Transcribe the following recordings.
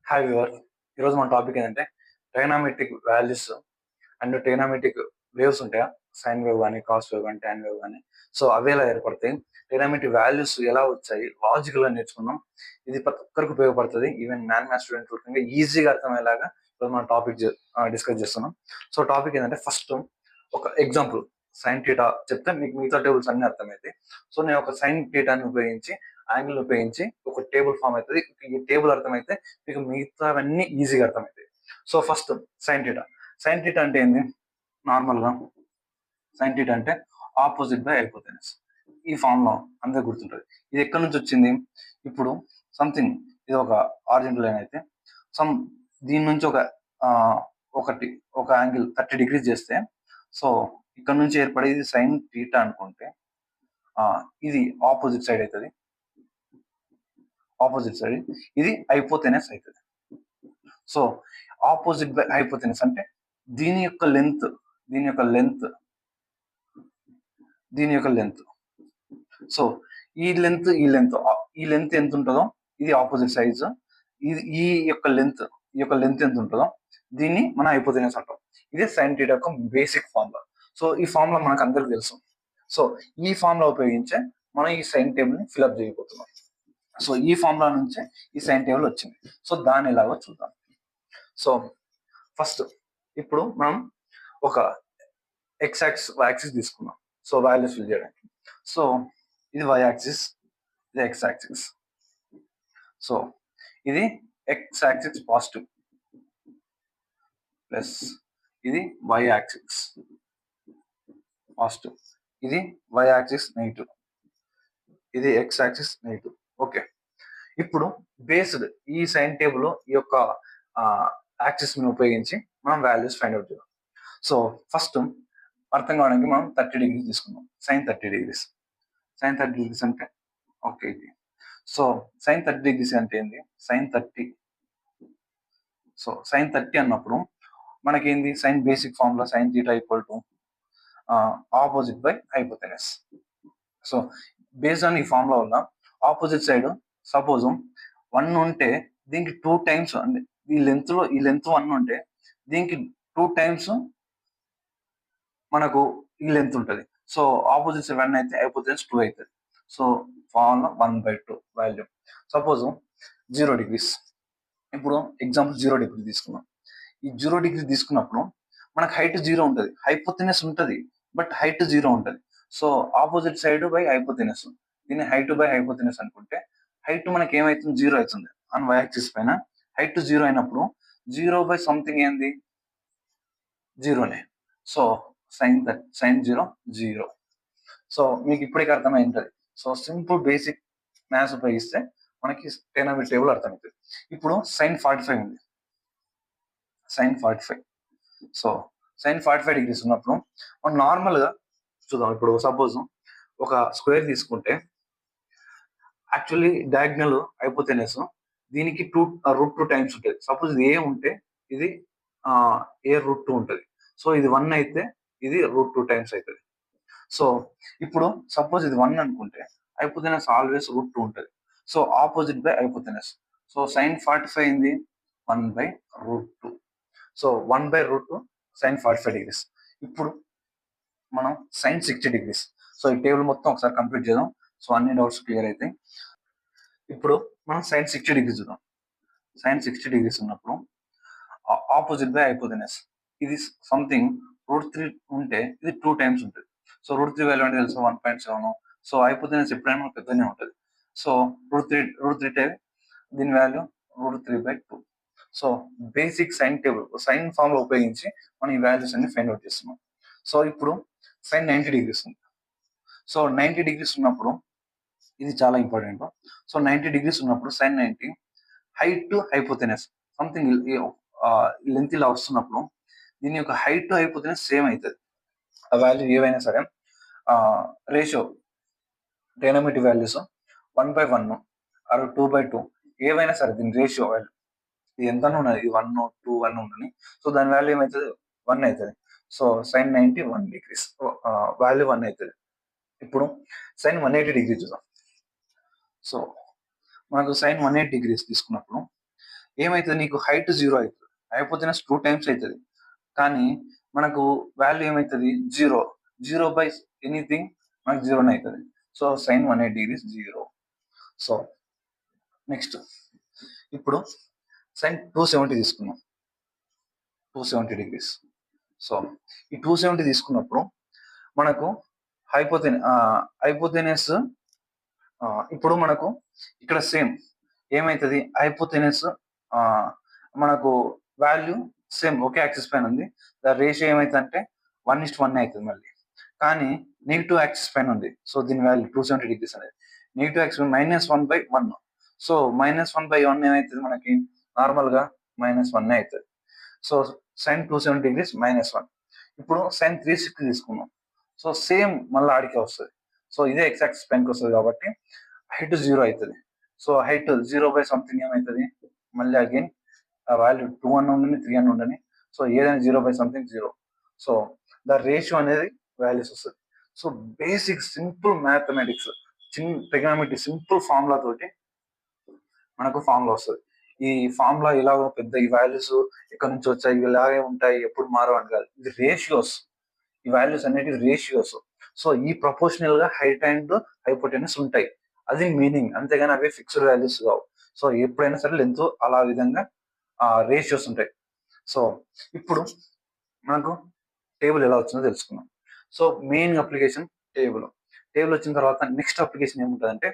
Hi viewer, ఈరోజు మన topic ఏంటంటే ట్రైనామెట్రిక్ వాల్యూస్ అండ్ ట్రైనామెట్రిక్ వేవ్స్ ఉంటాయా? సైన్ వేవ్ కానీ, కాస్ వేవ్ కానీ, ట్యాన్ వేవ్ కానీ. సో అవి ఎలా ఏర్పడతాయి, ట్రైనామెట్రిక్ వాల్యూస్ ఎలా వచ్చాయి, లాజికల్గా నేర్చుకున్నాం. ఇది ప్రతి ఒక్కరికి ఉపయోగపడుతుంది. ఈవెన్ మ్యాథ్ స్టూడెంట్ కూడా ఈజీగా అర్థమయ్యేలాగా ఈరోజు మన టాపిక్ డిస్కస్ చేస్తున్నాం. సో టాపిక్ ఏంటంటే, ఫస్ట్ ఒక ఎగ్జాంపుల్ సైన్ థీటా చెప్తే మీకు మిగతా టేబుల్స్ అన్ని అర్థమవుతాయి. సో నేను ఒక సైన్ థీటాని ఉపయోగించి, యాంగిల్ ఉపయోగించి ఒక టేబుల్ ఫామ్ అవుతుంది. ఈ టేబుల్ అర్థమైతే మీకు మిగతావన్నీ ఈజీగా అర్థమవుతాయి. So first sine theta. Sine theta అంటే ఏంది? నార్మల్గా సైన్ థీటా అంటే ఆపోజిట్ బై హైపోటెనస్. ఈ ఫార్ములా అందరికి గుర్తుంటుంది. ఇది ఎక్కడి నుంచి వచ్చింది? ఇప్పుడు సంథింగ్ ఇది ఒక ఆరిజినల్ లైన్ అయితే దీని నుంచి ఒక యాంగిల్ 30 డిగ్రీస్ చేస్తే, సో ఇక్కడ నుంచి ఏర్పడేది సైన్ థీటా అనుకుంటే ఇది ఆపోజిట్ సైడ్ అవుతుంది. ఆపోజిట్ సైడ్ ఇది హైపోటెనస్ అవుతుంది. సో ఆపోజిట్ బై హైపోటెనస్ అంటే దీని యొక్క లెంత్. సో ఈ లెంత్ ఎంత ఉంటుందో ఇది ఆపోజిట్ సైజ్. ఈ యొక్క లెంత్ ఎంత ఉంటుందో దీన్ని మనం హైపోటెనస్ అంటాం. ఇదే సైన్ థీటా యొక్క బేసిక్ ఫార్ములా. సో ఈ ఫార్ములా మనకు అందరికి తెలుసు. సో ఈ ఫార్ములా ఉపయోగించే మనం ఈ సైన్ టేబుల్ ని ఫిల్అప్ చేయబోతున్నాం. సో ఈ ఫార్ములా నుంచే ఈ సైన్ టేబుల్ వచ్చింది. సో దాన్ని ఎలాగో చూద్దాం. సో ఫస్ట్ ఇప్పుడు మనం ఒక యాక్సిస్ తీసుకున్నాం. సో వాల్యూస్ ఫిల్ చేయడానికి. సో ఇది y యాక్సిస్, ఇది x యాక్సిస్. సో ఇది x యాక్సిస్ పాజిటివ్ ప్లస్ ఇది y యాక్సిస్ పాజిటివ్, ఇది y యాక్సిస్ నెగిటివ్, ఇది x యాక్సిస్ నెగిటివ్. ఓకే, ఇప్పుడు బేస్డ్ ఈ సైన్ టేబుల్ ఈ యొక్క యాక్సిస్ ని ఉపయోగించి మనం వాల్యూస్ ఫైండ్ అవుట్ చేద్దాం. సో ఫస్ట్ అర్థం కావడానికి మనం 30 డిగ్రీస్ తీసుకుందాం. Sine 30 degrees. సైన్ 30 డిగ్రీస్ అంటే ఓకే ఇది. సో సైన్ 30 డిగ్రీస్ అంటే ఏంది? సైన్ 30. సో సైన్ 30 అన్నప్పుడు మనకేంది? Sine basic formula sine theta equal to opposite by hypotenuse. So based on ఈ ఫార్ములా వల్ల ఆపోజిట్ సైడ్ సపోజ్ 1 ఉంటే దీనికి 2 టైమ్స్, అంటే ఈ లెంత్ 1 ఉంటే దీనికి 2 టైమ్స్ మనకు ఈ లెంత్ ఉంటుంది. సో ఆపోజిట్ సైడ్ 1 అయితే హైపోటెనస్ 2 అవుతుంది. So formula 1/2 value. Suppose 0 degrees. ఇప్పుడు ఎగ్జాంపుల్ 0 డిగ్రీ తీసుకున్నాం. ఈ 0 డిగ్రీ తీసుకున్నప్పుడు మనకు హైట్ 0 ఉంటుంది, హైపోటెనస్ ఉంటుంది, బట్ హైట్ 0 ఉంటుంది. So opposite side by hypotenuse, దీన్ని హైట్ బై హైపోటెనస్ అనుకుంటే హైట్ మనకి ఏమైతుంది? 0 అవుతుంది. ఆన్ y యాక్సిస్ పైన హైట్ 0 అయినప్పుడు 0 బై సంథింగ్ ఏంది? 0నే. So sign 0 0. సో మీకు ఇప్పటికీ అర్థమై ఉంటుంది. సో సింపుల్ బేసిక్ మ్యాథ్స్ ఉపయోగిస్తే మనకి ట్రైనామెట్రిక్ టేబుల్ అర్థమవుతుంది. ఇప్పుడు సైన్ 45 ఉంది. సైన్ 45. సో సైన్ 45 డిగ్రీస్ ఉన్నప్పుడు మనం నార్మల్గా చూద్దాం. ఇప్పుడు సపోజ్ ఒక స్క్వేర్ తీసుకుంటే యాక్చువల్లీ డయాగ్నల్ హైపోటెనస్ దీనికి √2 టైమ్స్ ఉంటుంది. సపోజ్ ఇది ఏ ఉంటే ఇది a√2 ఉంటుంది. సో ఇది 1 అయితే ఇది √2 టైమ్స్ అవుతుంది. సో ఇప్పుడు సపోజ్ ఇది 1 అనుకుంటే హైపోటెనస్ ఆల్వేస్ √2 ఉంటుంది. So opposite by hypotenuse. So sine 45 ఏంది? 1/√2. So 1/√2 sine 45 degrees. ఇప్పుడు మనం సైన్ 60 డిగ్రీస్. సో ఈ టేబుల్ మొత్తం ఒకసారి కంప్లీట్ చేద్దాం. సో అన్ని డౌట్స్ క్లియర్ అవుతాయి. ఇప్పుడు మనం సైన్ 60 డిగ్రీస్ చూద్దాం. సైన్ 60 డిగ్రీస్ ఉన్నప్పుడు ఆపోజిట్ బై హైపోటెనస్, ఇది సంథింగ్ √3 ఉంటే ఇది 2 టైమ్స్ ఉంటుంది. సో √3 వాల్యూ అంటే తెలుసు 1.7. సో హైపోటెనస్ ఎప్పుడైనా మనకు పెద్దనే ఉంటుంది. సో √3 దీని value √3/2. So basic sine table sine formula ఉపయోగించి మనం ఈ వాల్యూస్ అన్ని ఫైండ్ అవుట్ చేస్తున్నాం. సో ఇప్పుడు సైన్ 90 డిగ్రీస్ ఉంది. సో 90 డిగ్రీస్ ఉన్నప్పుడు ఇది చాలా ఇంపార్టెంట్. సో 90 డిగ్రీస్ ఉన్నప్పుడు sine 90 height to hypotenuse something length ఇలా వస్తున్నప్పుడు దీని యొక్క హైట్ టు హైపోటెనస్ సేమ్ అవుతుంది. ఆ వాల్యూ ఏవైనా సరే రేషియో ట్రైనామెట్రిక్ వాల్యూస్ 1/1 ఆర్ 2/2 ఏవైనా సరే దీని రేషియో వాల్యూ ఇది ఎంత ఉన్నది? 1 2 1 ఉన్నది. సో దాని వాల్యూ ఏమవుతుంది? 1 అవుతుంది. సో సైన్ 90 1 డిగ్రీస్ వాల్యూ 1 అవుతుంది. ఇప్పుడు సైన్ 180 డిగ్రీస్ చూద్దాం. సో మనకు సైన్ 180 డిగ్రీస్ తీసుకున్నప్పుడు ఏమైతుంది, నీకు హైట్ 0 అవుతుంది, హైపోటెనస్ 2 టైమ్స్ అవుతుంది. కానీ మనకు వాల్యూ ఏమవుతుంది, 0. 0 బై ఎనీథింగ్ మనకు 0 అవుతుంది. So sin 180 degrees 0. So next ఇప్పుడు sin 270 తీసుకున్నాం, 270 degrees. సో ఈ 270 తీసుకున్నప్పుడు మనకు హైపోటెనస్ ఇప్పుడు మనకు ఇక్కడ సేమ్ ఏమవుతుంది, హైపోటెనస్ మనకు వాల్యూ సేమ్ ఒకే యాక్సిస్ పైన ఉంది. ద రేషియో ఏమైతుంది అంటే 1:1 అవుతుంది మళ్ళీ. కానీ నెగిటివ్ యాక్సిస్ పైన ఉంది. సో దీని వాల్యూ 270 degrees అనేది నెగిటివ్ యాక్సిస్ -1/1. సో -1/1 ఏమవుతుంది మనకి నార్మల్గా -1 అవుతుంది. So sin 270 degrees -1. ఇప్పుడు sin 360 తీసుకున్నాం. సో సేమ్ మళ్ళీ ఆడికే వస్తుంది. సో ఇదే ఎక్స్ యాక్సిస్ పైనకి వస్తుంది కాబట్టి హైట్ 0 అవుతుంది. సో హైట్ 0 బై సంథింగ్ ఏమవుతుంది, మళ్ళీ అగైన్ వాల్యూ 2 అన్న ఉండని 3 అన్న ఉండని, సో ఏదైనా 0 by something 0. So the ratio అనేది వాల్యూస్ వస్తుంది. So basic simple mathematics, trigonometry simple formula తోటి మనకు ఫార్ములా వస్తుంది. ఈ ఫార్ములా ఇలాగో పెద్ద ఈ వాల్యూస్ ఎక్కడి నుంచి వచ్చాయి, ఇలాగే ఉంటాయి, ఎప్పుడు మారవని కాదు. ఇది రేషియోస్, ఈ వాల్యూస్ అనేటివి రేషియోస్. సో ఈ ప్రపోర్షనల్ గా హైట్ అండ్ హైపోటెనస్ ఉంటాయి, అది మీనింగ్. అంతేగాని అవి ఫిక్స్డ్ వాల్యూస్ కావు. సో ఎప్పుడైనా సరే లెంత్ అలా విధంగా రేషియోస్ ఉంటాయి. సో ఇప్పుడు మనకు టేబుల్ ఎలా వచ్చిందో తెలుసుకున్నాం. సో మెయిన్ అప్లికేషన్ టేబుల్ వచ్చిన తర్వాత నెక్స్ట్ అప్లికేషన్ ఏముంటుందంటే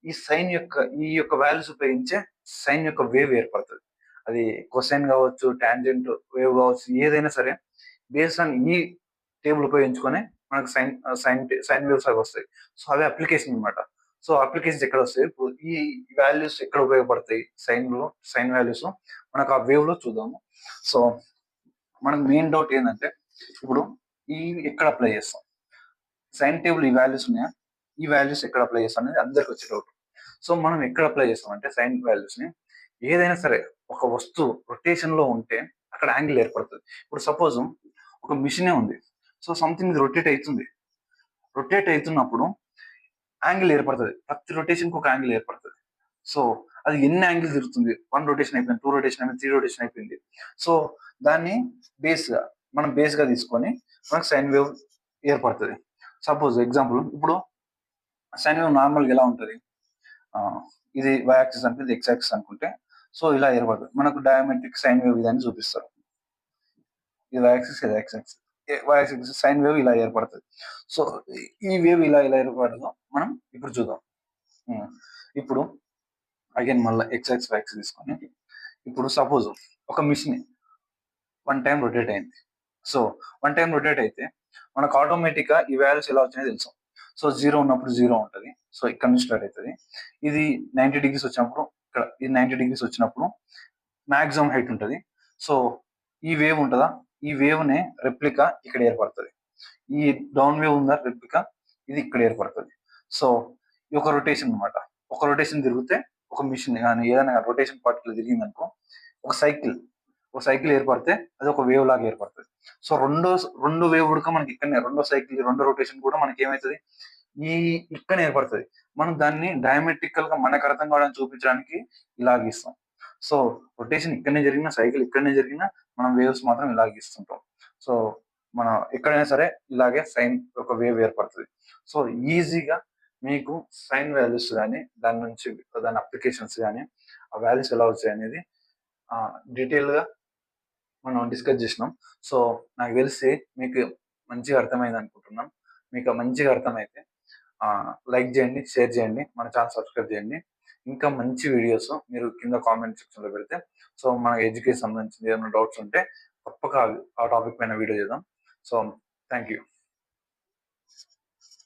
ఈ యొక్క వాల్యూస్ ఉపయోగించే సైన్ యొక్క వేవ్ ఏర్పడుతుంది. అది కొసైన్ కావచ్చు, టాంజెంట్ వేవ్ కావచ్చు, ఏదైనా సరే బేస్డ్ ఆన్ ఈ టేబుల్ ఉపయోగించుకొని మనకు సైన్ వేవ్స్ అవి వస్తాయి. సో అవి అప్లికేషన్ అనమాట. సో అప్లికేషన్స్ ఎక్కడ వస్తాయి, ఇప్పుడు ఈ వాల్యూస్ ఎక్కడ ఉపయోగపడతాయి సైన్ వాల్యూస్ మనకు ఆ వేవ్ లో చూద్దాము. సో మనకు మెయిన్ డౌట్ ఏంటంటే ఇప్పుడు ఈ ఎక్కడ అప్లై చేస్తాం, సైన్ టేబుల్ ఈ వాల్యూస్ ఉన్నాయా, ఈ వాల్యూస్ ఎక్కడ అప్లై చేస్తాం అనేది అందరికి వచ్చే డౌట్. సో మనం ఎక్కడ అప్లై చేస్తామంటే సైన్ వాల్యూస్ ని ఏదైనా సరే ఒక వస్తువు రొటేషన్ లో ఉంటే అక్కడ యాంగిల్ ఏర్పడుతుంది. ఇప్పుడు సపోజ్ ఒక మిషనే ఉంది, సో సంథింగ్ ఇది రొటేట్ అవుతున్నప్పుడు యాంగిల్ ఏర్పడుతుంది. ప్రతి రొటేషన్ కి ఒక యాంగిల్ ఏర్పడుతుంది. సో అది ఎన్ని యాంగిల్ తిరుగుతుంది, 1 రొటేషన్ అయిపోయింది, 2 రొటేషన్ అయిపోయింది, 3 రొటేషన్ అయిపోయింది. సో దాన్ని మనం బేస్ గా తీసుకొని మనకు సైన్ వేవ్ ఏర్పడుతుంది. సపోజ్ ఎగ్జాంపుల్ ఇప్పుడు సైన్ వేవ్ నార్మల్గా ఎలా ఉంటుంది, ఇది వై యాక్సిస్ అనుకుంటే ఎక్స్ యాక్సిస్ అనుకుంటే, సో ఇలా ఏర్పడుతుంది. మనకు డయామెట్రిక్ సైన్ వేవ్ విధాన్ని చూపిస్తారు. ఇది వై యాక్సిస్, ఇది x axis. Y axis sine wave ఇలా ఏర్పడుతుంది. సో ఈ వేవ్ ఇలా ఏర్పడదు మనం ఇప్పుడు చూద్దాం. ఇప్పుడు అగైన్ మళ్ళీ ఎక్స్ యాక్సిస్, వై యాక్సిస్ తీసుకొని ఇప్పుడు సపోజ్ ఒక మిషన్ 1 టైం రొటేట్ అయింది. సో 1 టైం రొటేట్ అయితే మనకు ఆటోమేటిక్ గా ఈ వాల్యూస్ ఎలా వచ్చినాయో తెలుసు. సో 0 ఉన్నప్పుడు 0 ఉంటుంది. సో ఇక్కడ నుంచి స్టార్ట్ అవుతుంది. ఇది 90 degrees వచ్చినప్పుడు ఇక్కడ, ఇది 90 degrees వచ్చినప్పుడు మాక్సిమం హైట్ ఉంటుంది. సో ఈ వేవ్ ఉంటుందా, ఈ వేవ్ నే రెప్లికా ఇక్కడ ఏర్పడుతుంది. ఈ డౌన్ వేవ్ ఉందా రెప్లికా, ఇది ఇక్కడ ఏర్పడుతుంది. సో ఇది ఒక రొటేషన్ అనమాట. ఒక రొటేషన్ తిరిగితే ఒక మిషన్ కానీ ఏదైనా రొటేషన్ పార్టికల్ తిరిగింది అనుకో, ఒక సైకిల్ ఏర్పడితే అది ఒక వేవ్ లాగా ఏర్పడుతుంది. సో రెండు వేవ్ కూడా మనకి ఇక్కడనే, రెండో రొటేషన్ కూడా మనకి ఏమవుతుంది, ఇక్కడ ఏర్పడుతుంది. మనం దాన్ని డయామెట్రికల్ గా మనకు అర్థం కావడానికి చూపించడానికి ఇలా గీస్తాం. సో రొటేషన్ ఇక్కడనే జరిగినా, సైకిల్ ఇక్కడనే జరిగినా మనం వేవ్స్ మాత్రం ఇలా గీస్తుంటాం. సో మనం ఎక్కడైనా సరే ఇలాగే సైన్ ఒక వేవ్ ఏర్పడుతుంది. సో ఈజీగా మీకు సైన్ వాల్యూస్ కానీ దాని అప్లికేషన్స్ కానీ ఆ వాల్యూస్ ఎలా వచ్చాయి అనేది డీటెయిల్ గా మనం డిస్కస్ చేసినాం. సో నాకు తెలిసి మీకు మంచిగా అర్థమైంది అనుకుంటున్నాం. మీకు మంచిగా అర్థమైతే లైక్ చేయండి, షేర్ చేయండి, మన ఛానల్ సబ్స్క్రైబ్ చేయండి. ఇంకా మంచి వీడియోస్ మీరు కింద కామెంట్ సెక్షన్ లో పెడితే, సో మన ఎడ్యుకేషన్ సంబంధించిన ఏమైనా డౌట్స్ ఉంటే తప్పక ఆ టాపిక్ పైన వీడియో చేద్దాం. So thank you.